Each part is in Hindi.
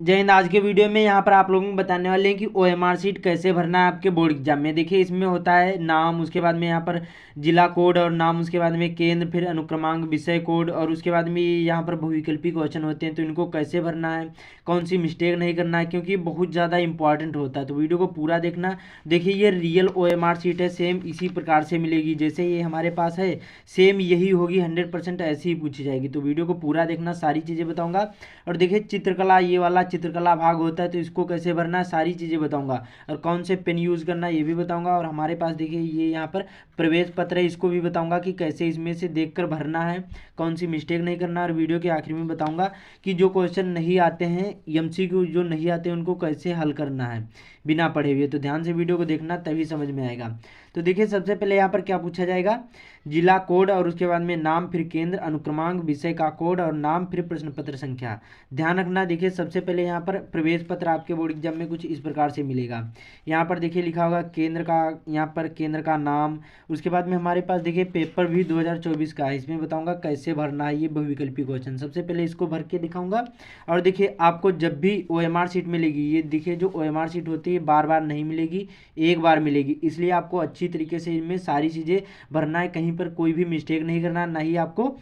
जय हिंद। आज के वीडियो में यहाँ पर आप लोगों को बताने वाले हैं कि ओएमआर शीट कैसे भरना है आपके बोर्ड एग्जाम में। देखिए इसमें होता है नाम, उसके बाद में यहाँ पर जिला कोड और नाम, उसके बाद में केंद्र, फिर अनुक्रमांक, विषय कोड और उसके बाद में यहाँ पर बहुविकल्पी क्वेश्चन होते हैं। तो इनको कैसे भरना है, कौन सी मिस्टेक नहीं करना है, क्योंकि बहुत ज़्यादा इंपॉर्टेंट होता है। तो वीडियो को पूरा देखना। देखिए ये रियल ओएमआर शीट है, सेम इसी प्रकार से मिलेगी जैसे ये हमारे पास है, सेम यही होगी, 100% ऐसी ही पूछी जाएगी। तो वीडियो को पूरा देखना, सारी चीज़ें बताऊँगा। और देखिए चित्रकला, ये वाला चित्रकला भाग होता है, तो इसको कैसे भरना है सारी चीज़ें बताऊंगा। और कौन से पेन यूज़ करना है ये भी बताऊंगा। और हमारे पास देखिए ये यहाँ पर प्रवेश पत्र है, इसको भी बताऊंगा कि कैसे इसमें से देखकर भरना है, कौन सी मिस्टेक नहीं करना। और वीडियो के आखिर में बताऊंगा कि जो क्वेश्चन नहीं आते हैं, एमसीक्यू जो नहीं आते हैं, उनको कैसे हल करना है बिना पढ़े हुए। तो ध्यान से वीडियो को देखना, तभी समझ में आएगा। तो देखिए सबसे पहले यहाँ पर क्या पूछा जाएगा, जिला कोड और उसके बाद में नाम, फिर केंद्र, अनुक्रमांक, विषय का कोड और नाम, फिर प्रश्न पत्र संख्या। ध्यान रखना। देखिए सबसे पहले यहाँ पर प्रवेश पत्र आपके बोर्ड एग्जाम में कुछ इस प्रकार से मिलेगा। यहाँ पर देखिए लिखा होगा केंद्र का, यहाँ पर केंद्र का नाम। उसके बाद में हमारे पास देखिए पेपर भी 2024 का है, इसमें बताऊंगा कैसे भरना है ये बहुविकल्पी क्वेश्चन। सबसे पहले इसको भर के दिखाऊंगा। और देखिए आपको जब भी ओएमआर शीट मिलेगी, ये देखिए जो ओएमआर शीट होती है बार बार नहीं मिलेगी, एक बार मिलेगी, इसलिए आपको अच्छी तरीके से इनमें सारी चीज़ें भरना है, कहीं पर कोई भी मिस्टेक नहीं करना, ना ही आपको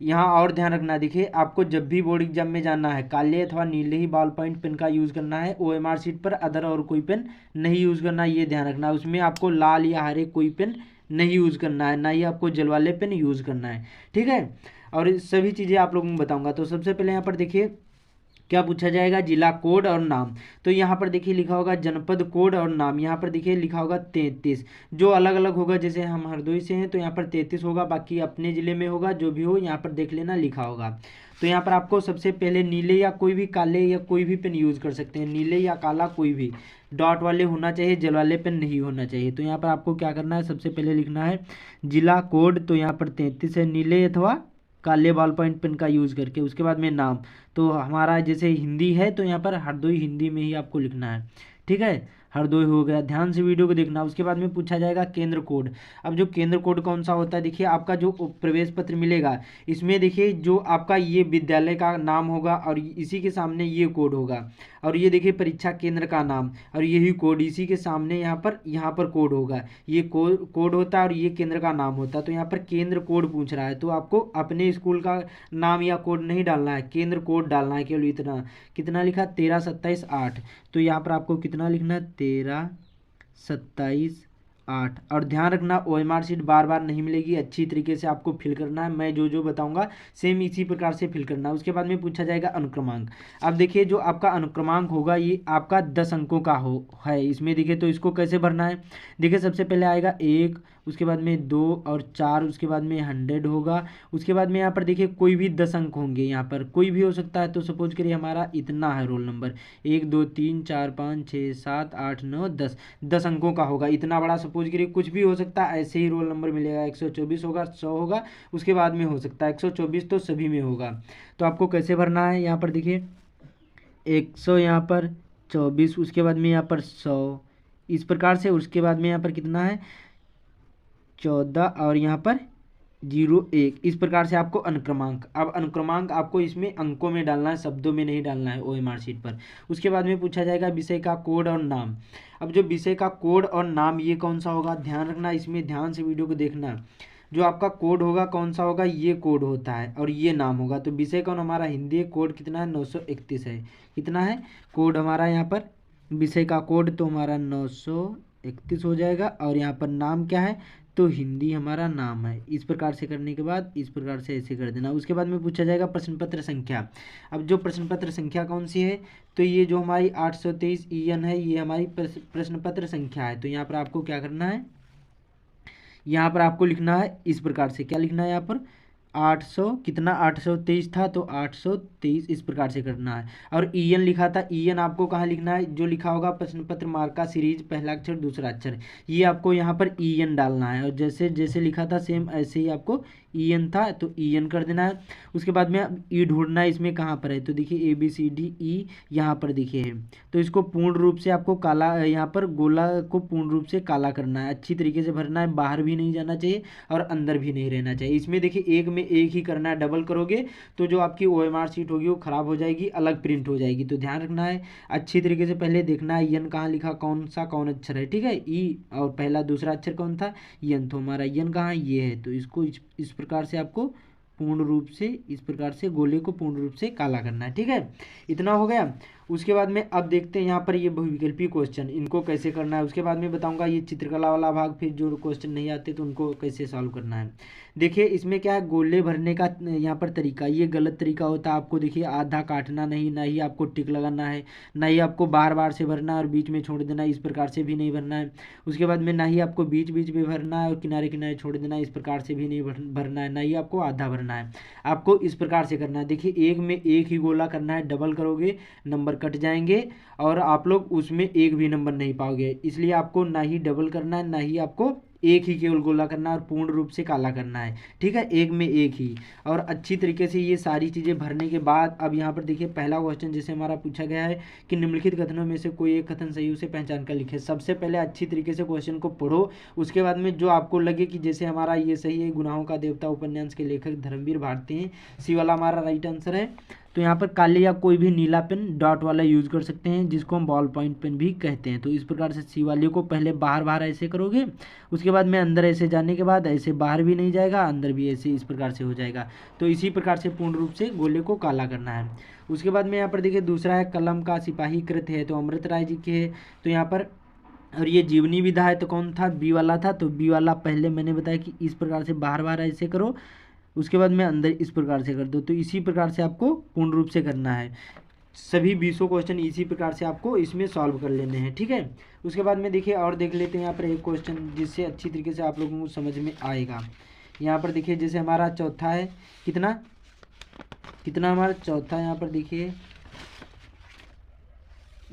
यहाँ और ध्यान रखना। देखिए आपको जब भी बोर्ड एग्जाम में जाना है, काले अथवा नीले ही बॉल पॉइंट पेन का यूज़ करना है। ओएमआर शीट पर अदर और कोई पेन नहीं यूज़ करना, ये ध्यान रखना। उसमें आपको लाल या हरे कोई पेन नहीं यूज़ करना है, ना ही आपको जल वाले पेन यूज़ करना है, ठीक है। और इस सभी चीज़ें आप लोगों को बताऊंगा। तो सबसे पहले यहाँ पर देखिए क्या पूछा जाएगा, जिला कोड और नाम। तो यहाँ पर देखिए लिखा होगा जनपद कोड और नाम। यहाँ पर देखिए लिखा होगा 33, जो अलग अलग होगा। जैसे हम हरदोई से हैं तो यहाँ पर 33 होगा, बाकी अपने ज़िले में होगा, जो भी हो यहाँ पर देख लेना लिखा होगा। तो यहाँ पर आपको सबसे पहले नीले या कोई भी काले या कोई भी पेन यूज़ कर सकते हैं, नीले या काला कोई भी, डॉट वाले होना चाहिए, जल वाले पेन नहीं होना चाहिए। तो यहाँ पर आपको क्या करना है, सबसे पहले लिखना है जिला कोड, तो यहाँ पर 33 है, नीले अथवा काले बॉल पॉइंट पेन का यूज़ करके। उसके बाद में नाम, तो हमारा जैसे हिंदी है तो यहाँ पर हरदोई हिंदी में ही आपको लिखना है, ठीक है, हरदोई हो गया। ध्यान से वीडियो को देखना। उसके बाद में पूछा जाएगा केंद्र कोड। अब जो केंद्र कोड कौन सा होता है, देखिए आपका जो प्रवेश पत्र मिलेगा, इसमें देखिए जो आपका ये विद्यालय का नाम होगा और इसी के सामने ये कोड होगा। और ये देखिए परीक्षा केंद्र का नाम और यही कोड, इसी के सामने यहाँ पर कोड होगा। ये कोड होता है और ये केंद्र का नाम होता है। तो यहाँ पर केंद्र कोड पूछ रहा है, तो आपको अपने स्कूल का नाम या कोड नहीं डालना है, केंद्र कोड डालना है केवल इतना। कितना लिखा, 13 27 8। तो यहाँ पर आपको कितना लिखना है, 13 27 8। और ध्यान रखना ओएमआर शीट बार बार नहीं मिलेगी, अच्छी तरीके से आपको फिल करना है। मैं जो जो बताऊंगा सेम इसी प्रकार से फिल करना है। उसके बाद में पूछा जाएगा अनुक्रमांक। अब देखिए जो आपका अनुक्रमांक होगा ये आपका 10 अंकों का है इसमें। देखिए तो इसको कैसे भरना है, देखिए सबसे पहले आएगा 1, उसके बाद में 2 और 4, उसके बाद में 100 होगा। उसके बाद में यहाँ पर देखिए कोई भी 10 अंक होंगे, यहाँ पर कोई भी हो सकता है। तो सपोज करिए हमारा इतना है रोल नंबर, 1 2 3 4 5 6 7 8 9 10, 10 अंकों का होगा, इतना बड़ा सपोज करिए। कुछ भी हो सकता है, ऐसे ही रोल नंबर मिलेगा, 124 होगा, 100 होगा, उसके बाद में हो सकता है 124, तो सभी में होगा। तो आपको कैसे भरना है, यहाँ पर देखिए 100, यहाँ पर 24, उसके बाद में यहाँ पर 100, इस प्रकार से। उसके बाद में यहाँ पर कितना है, 14 और यहाँ पर 01, इस प्रकार से आपको अनुक्रमांक। अब अनुक्रमांक आपको इसमें अंकों में डालना है, शब्दों में नहीं डालना है ओएमआर शीट पर। उसके बाद में पूछा जाएगा विषय का कोड और नाम। अब जो विषय का कोड और नाम ये कौन सा होगा, ध्यान रखना, इसमें ध्यान से वीडियो को देखना। जो आपका कोड होगा कौन सा होगा, ये कोड होता है और ये नाम होगा। तो विषय कौन हमारा हिंदी है, कोड कितना है, 931 है। कितना है कोड हमारा, यहाँ पर विषय का कोड तो हमारा 931 हो जाएगा। और यहाँ पर नाम क्या है, तो हिंदी हमारा नाम है। इस प्रकार से करने के बाद इस प्रकार से ऐसे कर देना। उसके बाद में पूछा जाएगा प्रश्न पत्र संख्या। अब जो प्रश्न पत्र संख्या कौन सी है, तो ये जो हमारी 823 EN है, ये हमारी प्रश्न पत्र संख्या है। तो यहाँ पर आपको क्या करना है, यहाँ पर आपको लिखना है इस प्रकार से। क्या लिखना है यहाँ पर, 800 कितना, 823 था तो 823, इस प्रकार से करना है। और EN लिखा था, EN आपको कहाँ लिखना है, जो लिखा होगा प्रश्न पत्र मार्का सीरीज, पहला अक्षर दूसरा अक्षर, ये आपको यहाँ पर EN डालना है। और जैसे जैसे लिखा था सेम ऐसे ही आपको EN था तो EN कर देना है। उसके बाद में ई ढूंढना है, इसमें कहाँ पर है, तो देखिए ABCDE यहाँ पर देखिए है। तो इसको पूर्ण रूप से आपको काला, यहाँ पर गोला को पूर्ण रूप से काला करना है, अच्छी तरीके से भरना है, बाहर भी नहीं जाना चाहिए और अंदर भी नहीं रहना चाहिए। इसमें देखिए एक में में एक ही करना है, डबल करोगे तो जो आपकी OMR शीट होगी वो ख़राब हो जाएगी, अलग प्रिंट हो जाएगी। तो ध्यान रखना है, अच्छी तरीके से पहले देखना है यन कहाँ लिखा, कौन अक्षर है, ठीक है, ई, और पहला दूसरा अक्षर कौन था, यन, तो हमारा यन कहाँ ये है। तो इसको इस प्रकार से आपको पूर्ण रूप से, इस प्रकार से गोले को पूर्ण रूप से काला करना है, ठीक है, इतना हो गया। उसके बाद में अब देखते हैं यहाँ पर ये बहुविकल्पी क्वेश्चन, इनको कैसे करना है। उसके बाद में बताऊंगा ये चित्रकला वाला भाग, फिर जो क्वेश्चन नहीं आते तो उनको कैसे सॉल्व करना है। देखिए इसमें क्या है, गोले भरने का यहाँ पर तरीका, ये गलत तरीका होता है। आपको देखिए आधा काटना नहीं, ना ही आपको टिक लगाना है, ना ही आपको बार बार से भरना है और बीच में छोड़ देना है, इस प्रकार से भी नहीं भरना है। उसके बाद में ना ही आपको बीच बीच में भरना है और किनारे किनारे छोड़ देना है, इस प्रकार से भी नहीं भरना है, ना ही आपको आधा भरना है। आपको इस प्रकार से करना है। देखिए एक में एक ही गोला करना है, डबल करोगे नंबर कट जाएंगे और आप लोग उसमें एक भी नंबर नहीं पाओगे, इसलिए आपको ना ही डबल करना है, ना ही आपको एक ही केवल गोला करना है और पूर्ण रूप से काला करना है, ठीक है, एक में एक ही। और अच्छी तरीके से ये सारी चीज़ें भरने के बाद अब यहाँ पर देखिए पहला क्वेश्चन जैसे हमारा पूछा गया है कि निम्नलिखित कथनों में से कोई एक कथन सही उसे पहचान कर लिखे। सबसे पहले अच्छी तरीके से क्वेश्चन को पढ़ो, उसके बाद में जो आपको लगे कि जैसे हमारा ये सही है, गुनाहों का देवता उपन्यास के लेखक धर्मवीर भारती हैं, सी वाला हमारा राइट आंसर है। तो यहाँ पर काले या कोई भी नीला पेन डॉट वाला यूज़ कर सकते हैं, जिसको हम बॉल पॉइंट पेन भी कहते हैं। तो इस प्रकार से सी वाले को पहले बाहर बाहर ऐसे करोगे, उसके बाद में अंदर ऐसे जाने के बाद ऐसे बाहर भी नहीं जाएगा, अंदर भी ऐसे इस प्रकार से हो जाएगा। तो इसी प्रकार से पूर्ण रूप से गोले को काला करना है। उसके बाद में यहाँ पर देखिए दूसरा है कलम का सिपाही कृत है, तो अमृत राय जी के है। तो यहाँ पर और ये जीवनी विधा है, तो कौन था, बी वाला था। तो बी वाला पहले मैंने बताया कि इस प्रकार से बाहर बाहर ऐसे करो, उसके बाद में अंदर इस प्रकार से कर दो। तो इसी प्रकार से आपको पूर्ण रूप से करना है। सभी 20 क्वेश्चन इसी प्रकार से आपको इसमें सॉल्व कर लेने हैं, ठीक है। उसके बाद में देखिए और देख लेते हैं यहाँ पर एक क्वेश्चन जिससे अच्छी तरीके से आप लोगों को समझ में आएगा। यहाँ पर देखिए जैसे हमारा चौथा है, कितना हमारा चौथा, यहाँ पर देखिए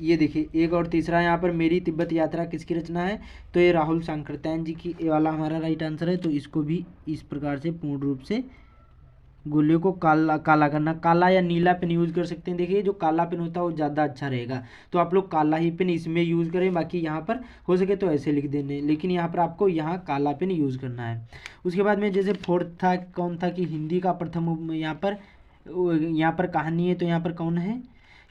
ये देखिए एक और तीसरा यहाँ पर मेरी तिब्बत यात्रा किसकी रचना है, तो ये राहुल सांकृत्यायन जी की, ये वाला हमारा राइट आंसर है। तो इसको भी इस प्रकार से पूर्ण रूप से गोले को काला करना, काला या नीला पेन यूज़ कर सकते हैं। देखिए जो काला पेन होता है वो ज़्यादा अच्छा रहेगा, तो आप लोग काला ही पेन इसमें यूज़ करें, बाकी यहाँ पर हो सके तो ऐसे लिख देने, लेकिन यहाँ पर आपको यहाँ काला पेन यूज़ करना है। उसके बाद में जैसे फोर्थ था, कौन था कि हिंदी का प्रथम, यहाँ पर कहानी है, तो यहाँ पर कौन है,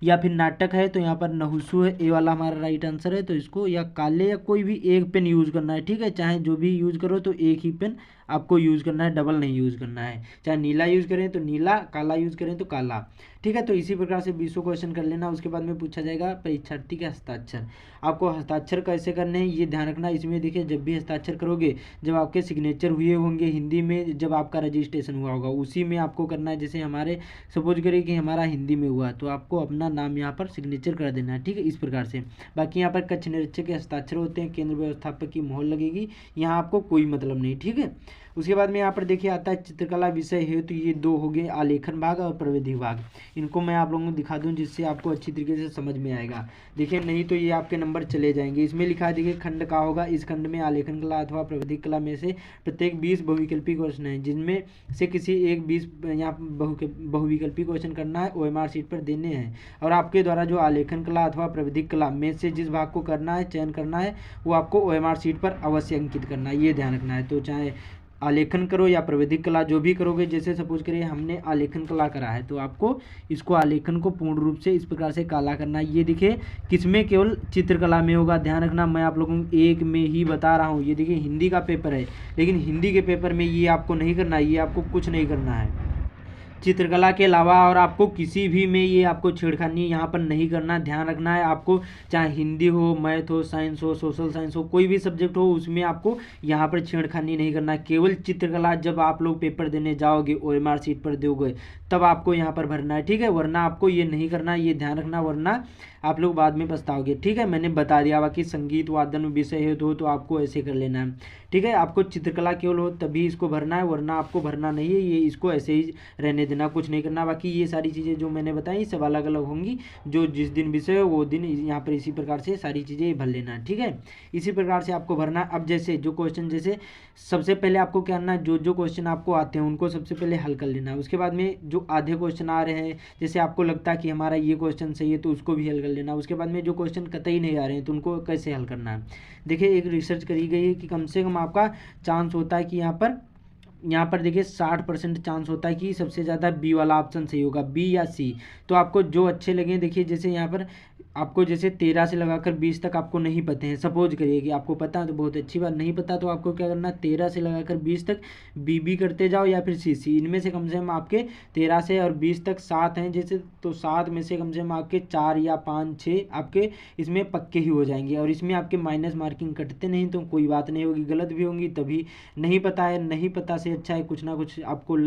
या फिर नाटक है, तो यहाँ पर नहुसु है, ए वाला हमारा राइट आंसर है। तो इसको या काले या कोई भी एक पेन यूज़ करना है, ठीक है, चाहे जो भी यूज़ करो तो एक ही पेन आपको यूज़ करना है, डबल नहीं यूज़ करना है। चाहे नीला यूज़ करें तो नीला, काला यूज़ करें तो काला, ठीक है। तो इसी प्रकार से 20 क्वेश्चन कर लेना। उसके बाद में पूछा जाएगा परीक्षार्थी के हस्ताक्षर, आपको हस्ताक्षर कैसे करने हैं ये ध्यान रखना। इसमें देखिए जब भी हस्ताक्षर करोगे, जब आपके सिग्नेचर हुए होंगे हिंदी में, जब आपका रजिस्ट्रेशन हुआ होगा उसी में आपको करना है। जैसे हमारे सपोज करिए कि हमारा हिंदी में हुआ, तो आपको अपना नाम यहाँ पर सिग्नेचर कर देना है, ठीक है, इस प्रकार से। बाकी यहाँ पर कक्ष निरीक्षक के हस्ताक्षर होते हैं, केंद्र व्यवस्थापक की मोहर लगेगी, यहाँ आपको कोई मतलब नहीं, ठीक है। उसके बाद में यहाँ पर देखिए आता है चित्रकला विषय है, तो ये दो हो गए, आलेखन भाग और प्रविधि भाग। इनको मैं आप लोगों को दिखा दूं जिससे आपको अच्छी तरीके से समझ में आएगा। देखिए नहीं तो ये आपके नंबर चले जाएंगे। इसमें लिखा है देखिए खंड का होगा, इस खंड में आलेखन कला अथवा प्रविधि कला में से प्रत्येक 20 बहुविकल्पी क्वेश्चन है, जिनमें से किसी एक 20 यहाँ बहुविकल्पी क्वेश्चन करना है, OMR शीट पर देने हैं, और आपके द्वारा जो आलेखन कला अथवा प्रविधि कला में से जिस भाग को करना है, चयन करना है, वो आपको OMR शीट पर अवश्य अंकित करना है, ये ध्यान रखना है। तो चाहे आलेखन करो या प्रविधिक कला, जो भी करोगे, जैसे सपोज करिए हमने आलेखन कला करा है, तो आपको इसको आलेखन को पूर्ण रूप से इस प्रकार से काला करना है। ये देखिए किसमें, केवल चित्रकला में होगा, ध्यान रखना। मैं आप लोगों को एक में ही बता रहा हूँ। ये देखिए हिंदी का पेपर है, लेकिन हिंदी के पेपर में ये आपको नहीं करना है, ये आपको कुछ नहीं करना है चित्रकला के अलावा, और आपको किसी भी में ये आपको छेड़खानी यहाँ पर नहीं करना, ध्यान रखना है। आपको चाहे हिंदी हो, मैथ हो, साइंस हो, सोशल साइंस हो, कोई भी सब्जेक्ट हो, उसमें आपको यहाँ पर छेड़खानी नहीं करना। केवल चित्रकला जब आप लोग पेपर देने जाओगे, OMR शीट पर दोगे, तब आपको यहाँ पर भरना है, ठीक है, वरना आपको ये नहीं करना, ये ध्यान रखना, वरना आप लोग बाद में पछताओगे, ठीक है। मैंने बता दिया, बाकी संगीत वादन विषय हो तो आपको ऐसे कर लेना है, ठीक है। आपको चित्रकला केवल हो तभी इसको भरना है, वरना आपको भरना नहीं है, ये इसको ऐसे ही रहने देना, कुछ नहीं करना। बाकी ये सारी चीज़ें जो मैंने बताई सब अलग अलग होंगी, जो जिस दिन विषय हो वो दिन यहाँ पर इसी प्रकार से सारी चीज़ें भर लेना है, ठीक है। इसी प्रकार से आपको भरना। अब जैसे जो क्वेश्चन, जैसे सबसे पहले आपको क्या करना है, जो क्वेश्चन आपको आते हैं उनको सबसे पहले हल कर लेना है। उसके बाद में जो आधे क्वेश्चन आ रहे हैं, जैसे आपको लगता है कि हमारा ये क्वेश्चन सही है, तो उसको भी हल कर लेना। उसके बाद में जो क्वेश्चन कतई नहीं आ रहे हैं, तो उनको कैसे हल करना है। देखिए एक रिसर्च करी गई है कि कम से कम आपका चांस होता है कि यहाँ पर यहाँ पर देखिए 60% चांस होता है कि सबसे ज़्यादा बी वाला ऑप्शन सही होगा, बी या सी। तो आपको जो अच्छे लगे, देखिए जैसे यहाँ पर आपको जैसे 13 से लगाकर 20 तक आपको नहीं पते हैं, सपोज करिए कि आपको पता है तो बहुत अच्छी बात, नहीं पता तो आपको क्या करना, 13 से लगाकर 20 तक बी करते जाओ या फिर सी। इनमें से कम से कम आपके 13 से और 20 तक 7 हैं जैसे, तो 7 में से कम से कम आपके 4 या 5 6 आपके इसमें पक्के ही हो जाएंगे। और इसमें आपके माइनस मार्किंग कटते नहीं तो कोई बात नहीं होगी, गलत भी होंगी तभी। नहीं पता है, नहीं पता से अच्छा है कुछ ना कुछ आपको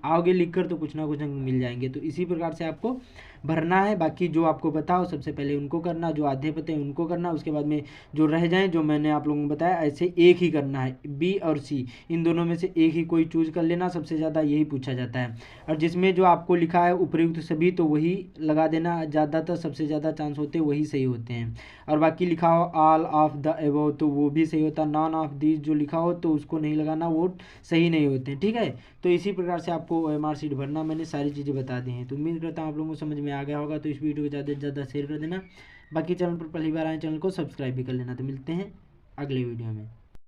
आओगे लिख कर तो कुछ ना कुछ अंक मिल जाएंगे। तो इसी प्रकार से आपको भरना है। बाकी जो आपको बताओ सबसे पहले उनको करना, जो आधे पते हैं उनको करना, उसके बाद में जो रह जाएं जो मैंने आप लोगों को बताया ऐसे एक ही करना है, बी और सी इन दोनों में से एक ही कोई चूज कर लेना, सबसे ज़्यादा यही पूछा जाता है। और जिसमें जो आपको लिखा है उपयुक्त सभी तो वही लगा देना, ज़्यादातर सबसे ज़्यादा चांस होते हैं वही सही होते हैं। और बाकी लिखा हो ऑल ऑफ द एबव तो वो भी सही होता है, नॉन ऑफ दीज जो लिखा हो तो उसको नहीं लगाना, वो सही नहीं होते हैं। ठीक है, तो इसी प्रकार से आपको OMR शीट भरना मैंने सारी चीज़ें बता दी हैं। तो उम्मीद करता हूँ आप लोगों को समझ में आ गया होगा। तो इस वीडियो को ज़्यादा से ज़्यादा शेयर कर देना। बाकी चैनल पर पहली बार आए चैनल को सब्सक्राइब भी कर लेना। तो मिलते हैं अगले वीडियो में।